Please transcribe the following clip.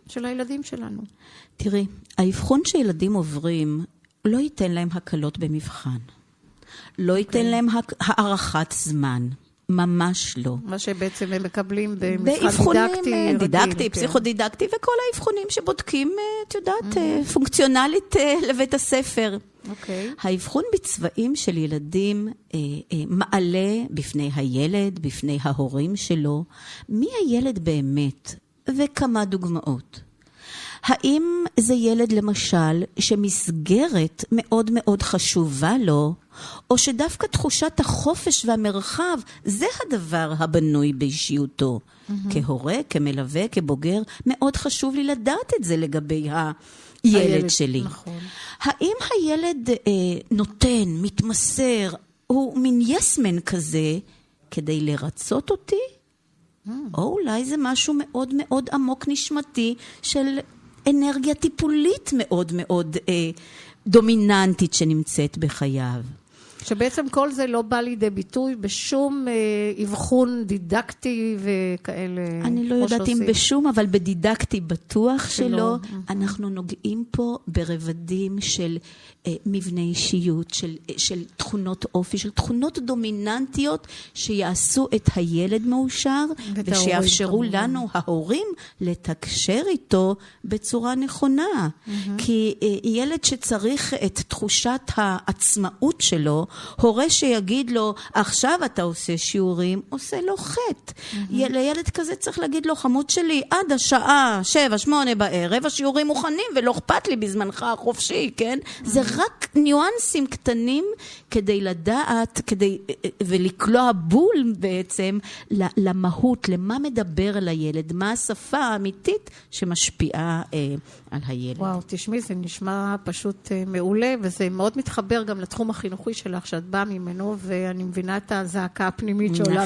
של הילדים שלנו. תראי, האבחון שילדים עוברים לא ייתן להם הקלות במבחן. לא ייתן להם הערכת זמן. ממש לא. מה שבעצם הם מקבלים במבחן דידקטי, פסיכודידקטי, וכל האבחונים שבודקים, את יודעת, פונקציונלית לבית הספר. האבחון בצבעים של ילדים מעלה בפני הילד, בפני ההורים שלו, מי הילד באמת, וכמה דוגמאות. האם זה ילד למשל שמסגרת מאוד מאוד חשובה לו, או שדווקא תחושת החופש והמרחב זה הדבר הבנוי באישיותו. כהורה, כמלווה, כבוגר, מאוד חשוב לי לדעת את זה לגבי הילד שלי. נכון. האם הילד נותן, מתמסר, הוא מין יסמן כזה כדי לרצות אותי? או אולי זה משהו מאוד מאוד עמוק נשמתי של אנרגיה טיפולית מאוד מאוד דומיננטית שנמצאת בחייו. שבעצם כל זה לא בא לידי ביטוי בשום אבחון דידקטי וכאלה. אני לא יודעת אם בשום, אבל בדידקטי בטוח שלא. אנחנו נוגעים פה ברבדים של מבנה אישיות, של תכונות אופי, של תכונות דומיננטיות שיעשו את הילד מאושר, ושיאפשרו לנו, ההורים, לתקשר איתו בצורה נכונה. כי ילד שצריך את תחושת העצמאות שלו, הורה שיגיד לו, עכשיו אתה עושה שיעורים, עושה לו חטא. לילד כזה צריך להגיד לו, חמוד שלי, עד השעה 7-8 בערב, השיעורים מוכנים ולא אכפת לי בזמנך החופשי, כן? זה רק ניואנסים קטנים כדי לדעת, ולקלוע בול בעצם למהות, למה מדבר על הילד, מה השפה האמיתית שמשפיעה על הילד. וואו, תשמעי, זה נשמע פשוט מעולה, וזה מאוד מתחבר גם לתחום החינוכי שלך, שאת באה ממנו, ואני מבינה את הזעקה הפנימית שעולה